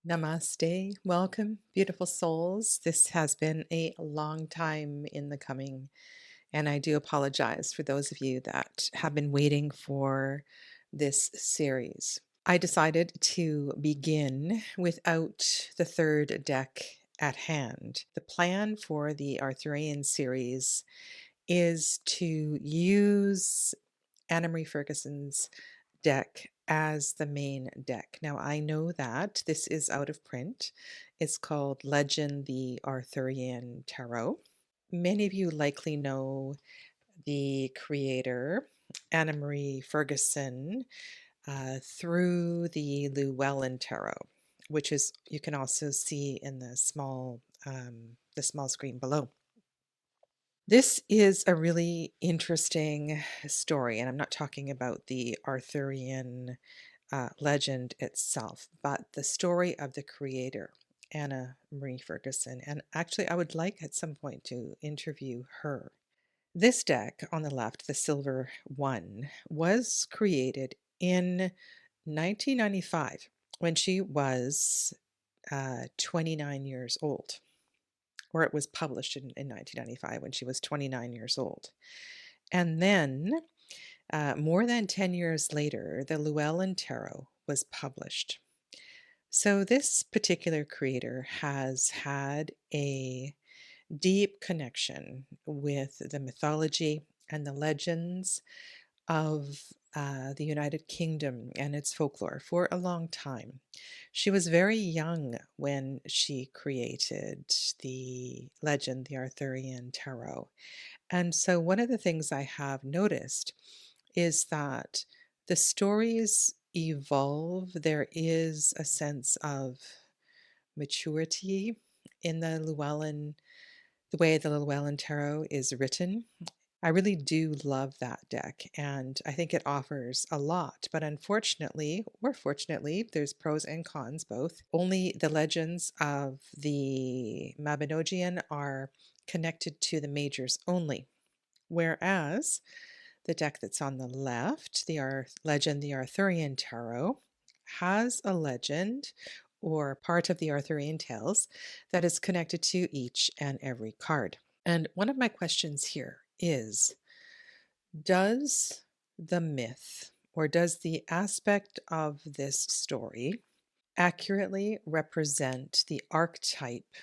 Namaste. Welcome, beautiful souls. This has been a long time in the coming, and I do apologize for those of you that have been waiting for this series. I decided to begin without the third deck at hand. The plan for the Arthurian series is to use Anna Marie Ferguson's deck as the main deck. Now, I know that this is out of print. It's called Legend the Arthurian Tarot. Many of you likely know the creator, Anna Marie Ferguson, through the Llewellyn Tarot, which is you can also see in the small screen below. This is a really interesting story, and I'm not talking about the Arthurian legend itself, but the story of the creator, Anna Marie Ferguson. And actually, I would like at some point to interview her. This deck on the left, the silver one, was created in 1995 when she was 29 years old, or it was published in 1995 when she was 29 years old. And then, more than 10 years later, the Llewellyn Tarot was published. So, this particular creator has had a deep connection with the mythology and the legends of the United Kingdom and its folklore for a long time. She was very young when she created the legend, the Arthurian Tarot. And so, one of the things I have noticed is that the stories evolve. There is a sense of maturity in the way the Llewellyn Tarot is written. I really do love that deck, and I think it offers a lot. But unfortunately, or fortunately, there's pros and cons both. Only the legends of the Mabinogion are connected to the majors only, whereas the deck that's on the left, the legend, the Arthurian Tarot, has a legend or part of the Arthurian tales that is connected to each and every card. And one of my questions here is, does the myth or does the aspect of this story accurately represent the archetype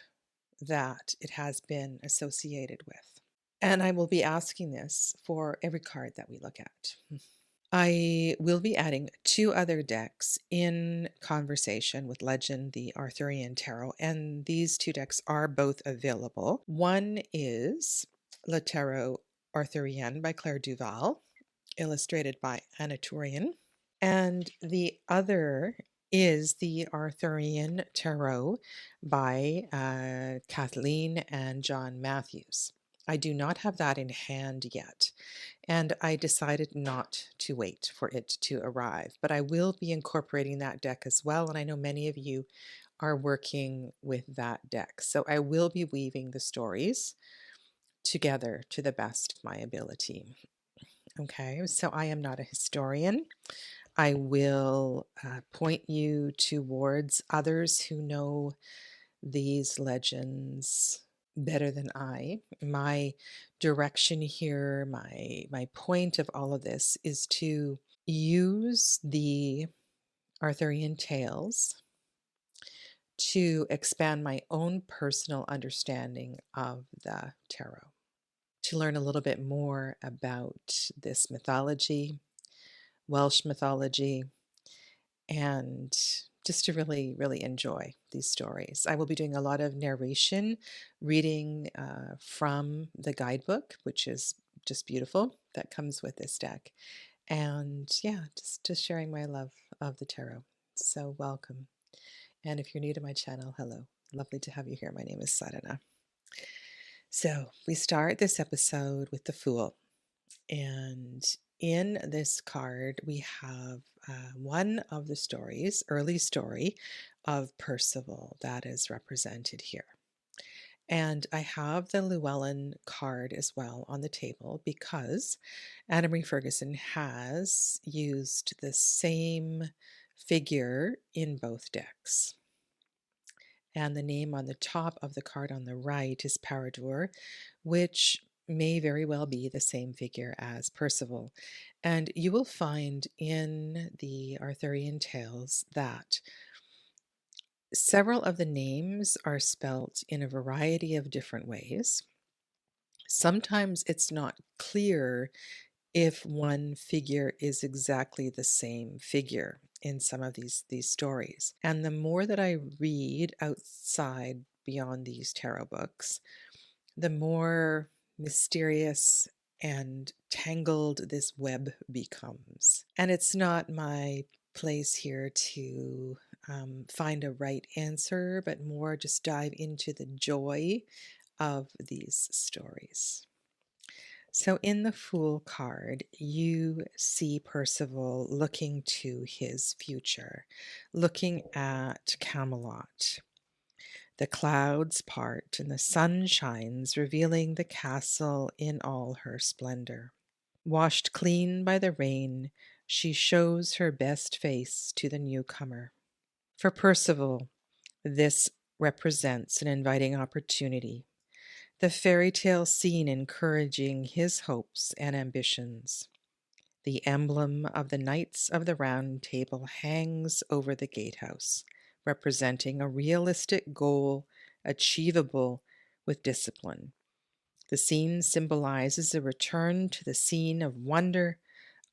that it has been associated with? And I will be asking this for every card that we look at. I will be adding two other decks in conversation with Legend, the Arthurian Tarot, and these two decks are both available. One is Le Tarot Arthurien by Claire Duval, illustrated by Arthurian, and the other is the Arthurian Tarot by Kathleen and John Matthews. I do not have that in hand yet, and I decided not to wait for it to arrive, but I will be incorporating that deck as well, and I know many of you are working with that deck. So I will be weaving the stories together to the best of my ability. Okay, so I am not a historian. I will point you towards others who know these legends better than I. My direction here, my point of all of this is to use the Arthurian tales to expand my own personal understanding of the tarot, to learn a little bit more about this mythology, Welsh mythology, and just to really, really enjoy these stories. I will be doing a lot of narration, reading from the guidebook, which is just beautiful, that comes with this deck. And yeah, just sharing my love of the tarot. So welcome. And if you're new to my channel, hello. Lovely to have you here. My name is Sadhana. So we start this episode with the Fool. And in this card, we have one of the stories, early story of Percival, that is represented here. And I have the Llewellyn card as well on the table because Anna Marie Ferguson has used the same figure in both decks. And the name on the top of the card on the right is Paradur, which may very well be the same figure as Percival. And you will find in the Arthurian tales that several of the names are spelt in a variety of different ways. Sometimes it's not clear if one figure is exactly the same figure in some of these stories. And the more that I read outside beyond these tarot books, the more mysterious and tangled this web becomes. And it's not my place here to find a right answer, but more just dive into the joy of these stories. So, in the Fool card, you see Percival looking to his future, looking at Camelot. The clouds part and the sun shines, revealing the castle in all her splendor. Washed clean by the rain, she shows her best face to the newcomer. For Percival, this represents an inviting opportunity, the fairy tale scene encouraging his hopes and ambitions. The emblem of the Knights of the Round Table hangs over the gatehouse, representing a realistic goal achievable with discipline. The scene symbolizes a return to the scene of wonder,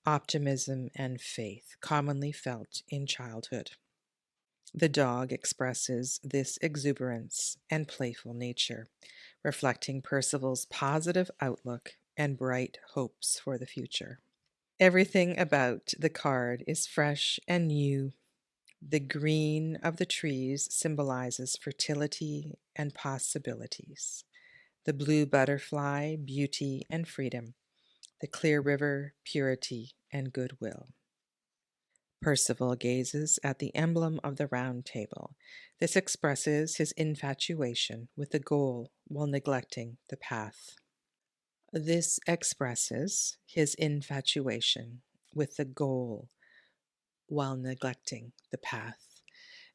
optimism, and faith commonly felt in childhood. The dog expresses this exuberance and playful nature, reflecting Percival's positive outlook and bright hopes for the future. Everything about the card is fresh and new. The green of the trees symbolizes fertility and possibilities. The blue butterfly, beauty and freedom. The clear river, purity and goodwill. Percival gazes at the emblem of the round table. This expresses his infatuation with the goal while neglecting the path. This expresses his infatuation with the goal while neglecting the path.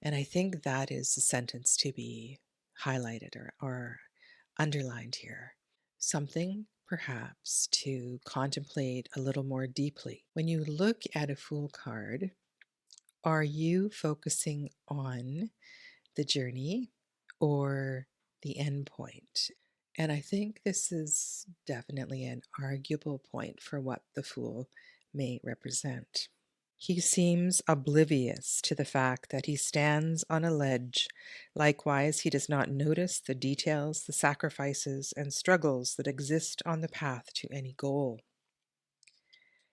And I think that is a sentence to be highlighted or underlined here. Something perhaps to contemplate a little more deeply. When you look at a Fool card, are you focusing on the journey or the end point? And I think this is definitely an arguable point for what the Fool may represent. He seems oblivious to the fact that he stands on a ledge. Likewise, he does not notice the details, the sacrifices, and struggles that exist on the path to any goal.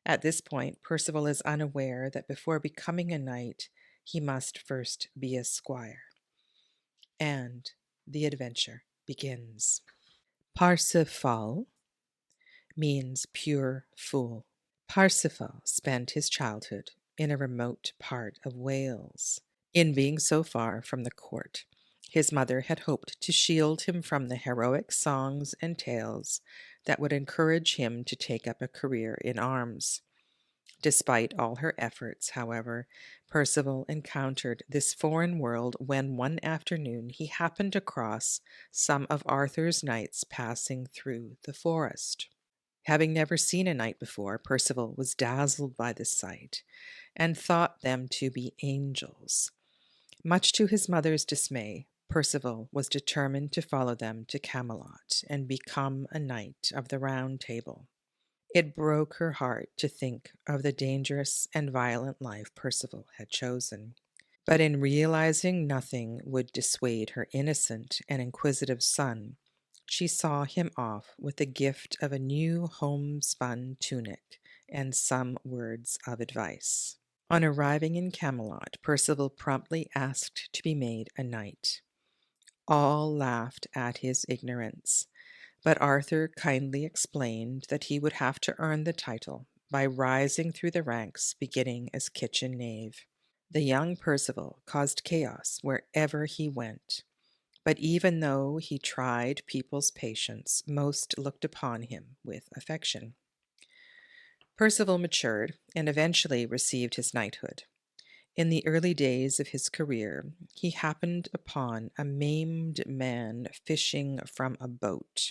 At this point, Percival is unaware that before becoming a knight, he must first be a squire. And the adventure begins. Parsifal means pure fool. Parsifal spent his childhood in a remote part of Wales. In being so far from the court, his mother had hoped to shield him from the heroic songs and tales that would encourage him to take up a career in arms. Despite all her efforts, however, Percival encountered this foreign world when one afternoon he happened across some of Arthur's knights passing through the forest. Having never seen a knight before, Percival was dazzled by the sight and thought them to be angels. Much to his mother's dismay, Percival was determined to follow them to Camelot and become a knight of the Round Table. It broke her heart to think of the dangerous and violent life Percival had chosen. But in realizing nothing would dissuade her innocent and inquisitive son, she saw him off with the gift of a new homespun tunic and some words of advice. On arriving in Camelot, Percival promptly asked to be made a knight. All laughed at his ignorance, but Arthur kindly explained that he would have to earn the title by rising through the ranks, beginning as kitchen knave. The young Percival caused chaos wherever he went, but even though he tried people's patience, most looked upon him with affection. Percival matured and eventually received his knighthood. In the early days of his career, he happened upon a maimed man fishing from a boat.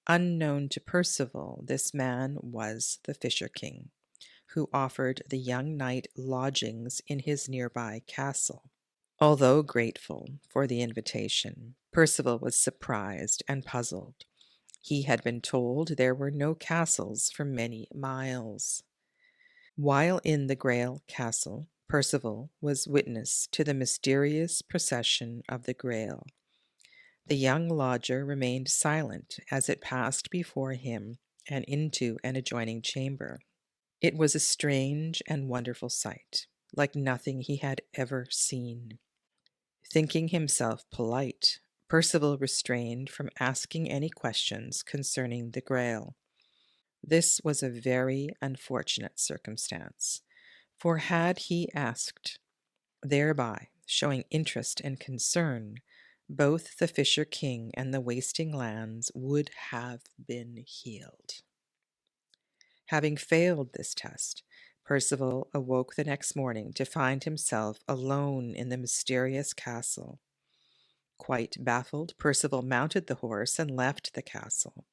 Unknown to Percival, this man was the Fisher King, who offered the young knight lodgings in his nearby castle. Although grateful for the invitation, Percival was surprised and puzzled. He had been told there were no castles for many miles. While in the Grail Castle, Percival was witness to the mysterious procession of the Grail. The young lodger remained silent as it passed before him and into an adjoining chamber. It was a strange and wonderful sight, like nothing he had ever seen. Thinking himself polite, Percival restrained from asking any questions concerning the Grail. This was a very unfortunate circumstance, for had he asked, thereby showing interest and concern, both the Fisher King and the wasting lands would have been healed. Having failed this test, Percival awoke the next morning to find himself alone in the mysterious castle. Quite baffled, Percival mounted the horse and left the castle.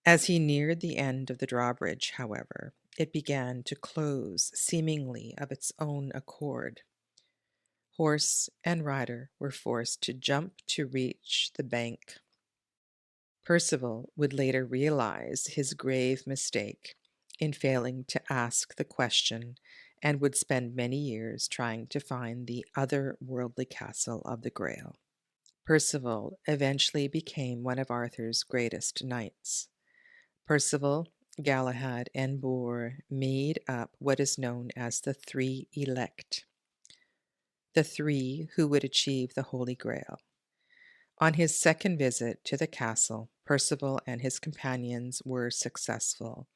As he neared the end of the drawbridge, however, it began to close, seemingly of its own accord. Horse and rider were forced to jump to reach the bank. Percival would later realize his grave mistake in failing to ask the question and would spend many years trying to find the otherworldly castle of the Grail. Percival eventually became one of Arthur's greatest knights. Percival, Galahad, and Bor made up what is known as the Three Elect, the three who would achieve the Holy Grail. On his second visit to the castle, Percival and his companions were successful.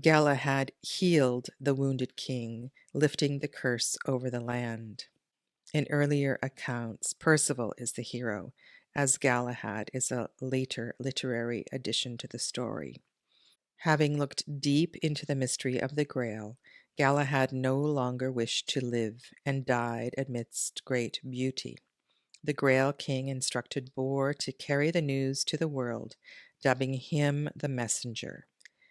Galahad healed the wounded king, lifting the curse over the land. In earlier accounts, Percival is the hero, as Galahad is a later literary addition to the story. Having looked deep into the mystery of the Grail, Galahad no longer wished to live and died amidst great beauty. The Grail King instructed Bor to carry the news to the world, dubbing him the messenger.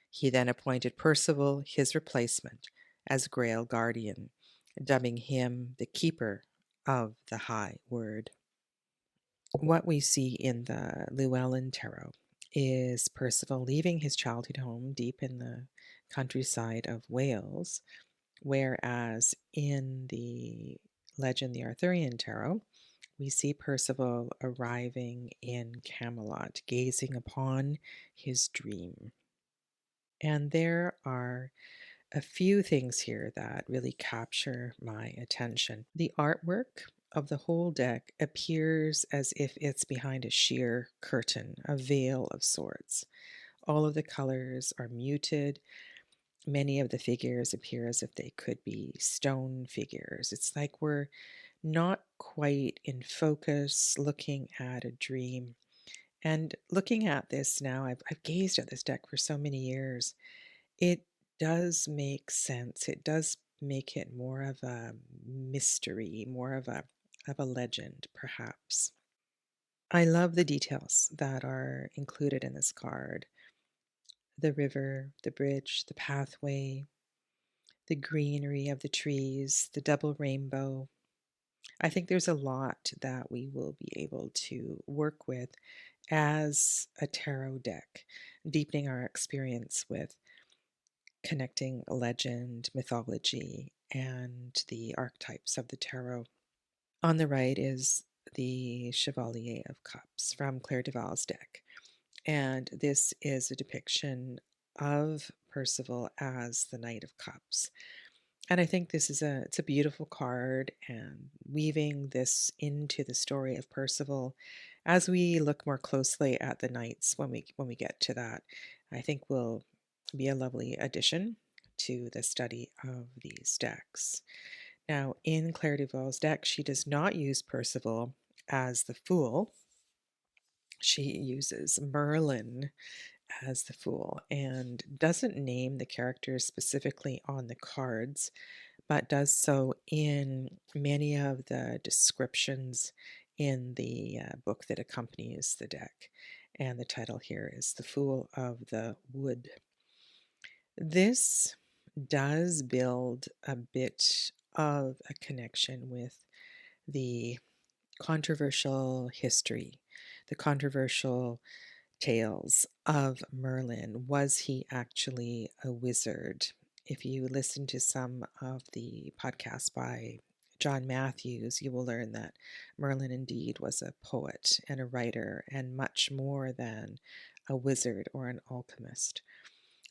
He then appointed Percival his replacement as Grail Guardian, dubbing him the keeper of the high word. What we see in the Llewellyn Tarot is Percival leaving his childhood home deep in the countryside of Wales, whereas in the legend, the Arthurian Tarot, we see Percival arriving in Camelot, gazing upon his dream. And there are a few things here that really capture my attention. The artwork of the whole deck appears as if it's behind a sheer curtain, a veil of sorts. All of the colors are muted. Many of the figures appear as if they could be stone figures. It's like we're not quite in focus, looking at a dream. And looking at this now, I've gazed at this deck for so many years. It does make sense. It does make it more of a mystery, more of a legend, perhaps. I love the details that are included in this card. The river, the bridge, the pathway, the greenery of the trees, the double rainbow. I think there's a lot that we will be able to work with as a tarot deck, deepening our experience with connecting legend, mythology, and the archetypes of the tarot. On the right is the Chevalier of Cups from Claire Duval's deck. And this is a depiction of Percival as the Knight of Cups. And I think this is it's a beautiful card, and weaving this into the story of Percival as we look more closely at the knights when we get to that, I think will be a lovely addition to the study of these decks. Now, in Claire Duval's deck, she does not use Percival as the Fool. She uses Merlin as the Fool and doesn't name the characters specifically on the cards, but does so in many of the descriptions in the book that accompanies the deck. And the title here is The Fool of the Wood. This does build a bit of a connection with the controversial history, the controversial tales of Merlin. Was he actually a wizard? If you listen to some of the podcasts by John Matthews, you will learn that Merlin indeed was a poet and a writer and much more than a wizard or an alchemist.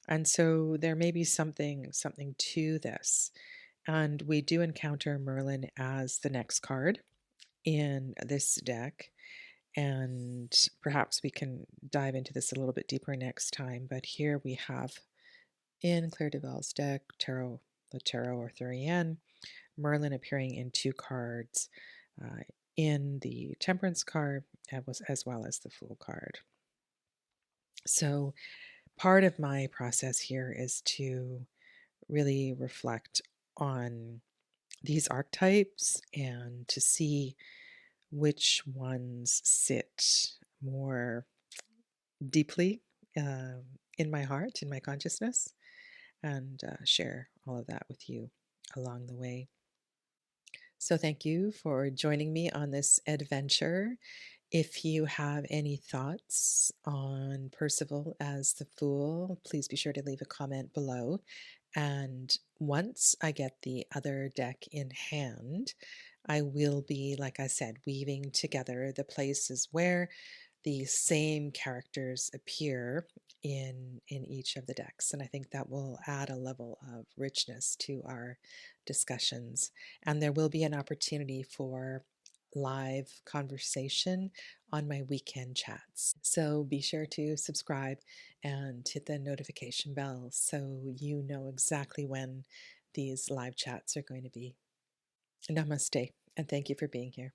And so there may be something to this. And we do encounter Merlin as the next card in this deck. And perhaps we can dive into this a little bit deeper next time. But here we have in Claire Duval's deck, the Tarot Arthurien, Merlin appearing in 2 cards, in the Temperance card as well as the Fool card. So part of my process here is to really reflect on these archetypes and to see which ones sit more deeply in my heart, in my consciousness, and share all of that with you along the way. So, thank you for joining me on this adventure. If you have any thoughts on Percival as the Fool, please be sure to leave a comment below. And once I get the other deck in hand, I will be, like I said, weaving together the places where the same characters appear in each of the decks, and I think that will add a level of richness to our discussions. And there will be an opportunity for live conversation on my weekend chats. So be sure to subscribe and hit the notification bell so you know exactly when these live chats are going to be. Namaste, and thank you for being here.